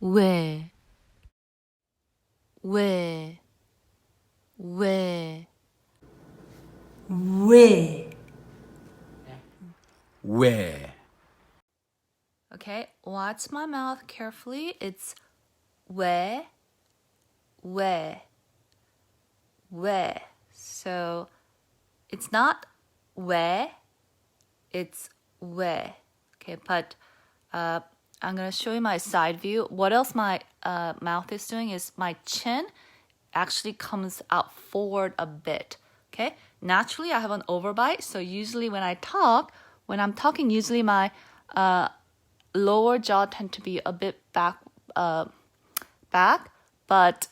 왜, 왜, 왜, 왜, 왜, Okay, watch my mouth carefully. It's 왜, 왜, 왜. So it's not 왜, it's 왜. Okay, but I'm gonna show you my side view. What else my mouth is doing is my chin actually comes out forward a bit. Okay, naturally I have an overbite, so usually when I'm talking, usually my lower jaw tend to be a bit back, but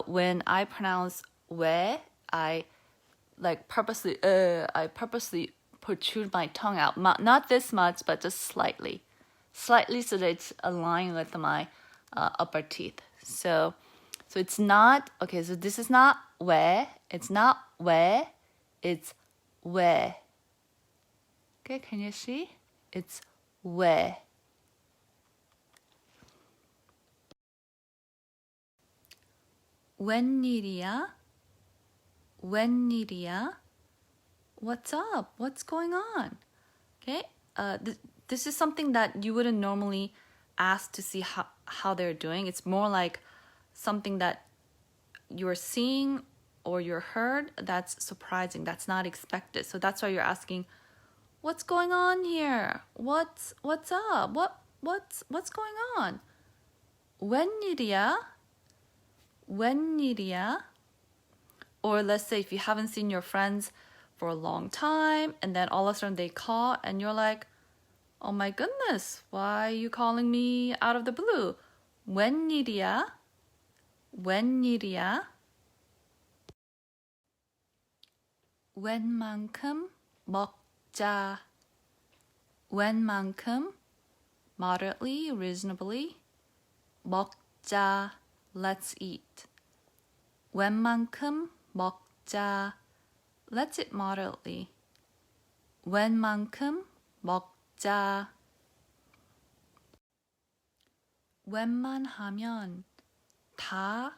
when I pronounce 왜, I purposely protrude my tongue out. Not this much, but just slightly, so that it's aligned with my upper teeth. So it's not okay. So this is not 왜. It's not 왜. It's 왜. Okay, can you see? It's 왜. 웬일이야? 웬일이야? What's up? What's going on? Okay, this is something that you wouldn't normally ask to see how they're doing. It's more like something that you're seeing or you're heard that's surprising, that's not expected. So that's why you're asking, what's going on here? What's up? What's going on? 웬일이야? 웬일이야? Or let's say if you haven't seen your friends for a long time and then all of a sudden they call and you're like, oh my goodness, why are you calling me out of the blue? 웬일이야? 웬일이야? 웬만큼 먹자. 웬만큼, moderately, reasonably. 먹자, let's eat. 웬만큼 먹자. Let's eat moderately. 웬만큼 먹자. 웬만하면 다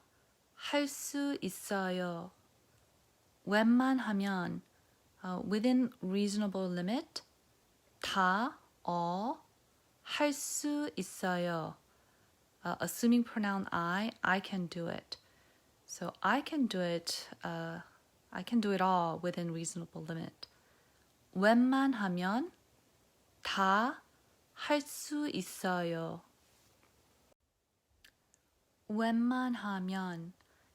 할 수 있어요. 웬만하면 within reasonable limit 다 all 할 수 있어요. Assuming pronoun I can do it. So I can do it all within reasonable limit. 웬만하면 다 할 수 있어요. 웬만하면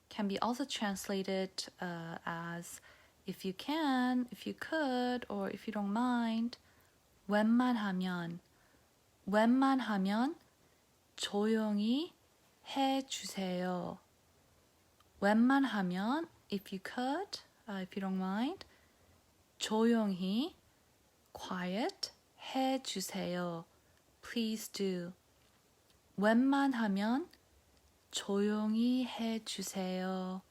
can be also translated as if you can, if you could, or if you don't mind. 웬만하면 조용히 해주세요. 웬만하면 if you could, if you don't mind. 조용히 quiet 해주세요. Please do. 웬만하면 조용히 해주세요.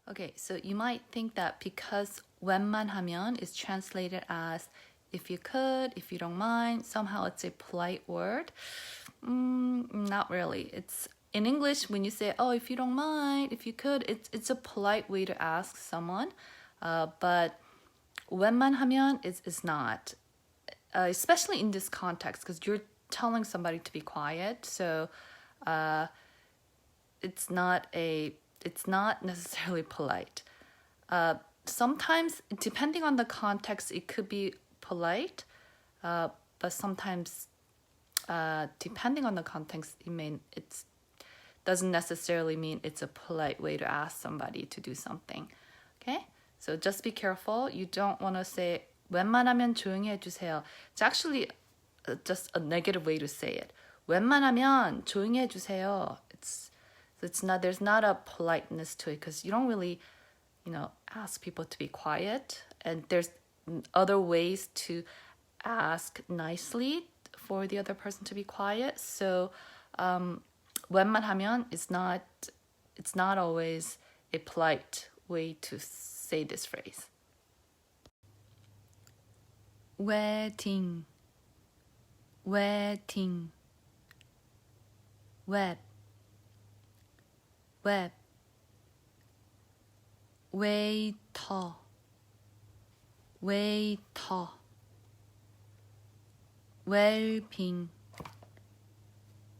Okay, so you might think that because 웬만하면 is translated as if you could, if you don't mind, somehow it's a polite word. Not really. It's in English when you say, oh, if you don't mind, if you could, it's a polite way to ask someone. But 웬만하면 is not, especially in this context, because you're telling somebody to be quiet. So it's not necessarily polite. Sometimes, depending on the context, it could be polite, but sometimes, depending on the context, it doesn't necessarily mean it's a polite way to ask somebody to do something. Okay, so just be careful. You don't want to say 웬만하면 조용히 해주세요. It's actually just a negative way to say it. 웬만하면 조용히 해주세요. It's not, there's not a politeness to it because you don't really, ask people to be quiet, and there's other ways to ask nicely for the other person to be quiet. So 웬만하면 it's not always a polite way to say this phrase. wedding web, web, waiter, waiter, well-being,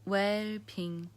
well-being,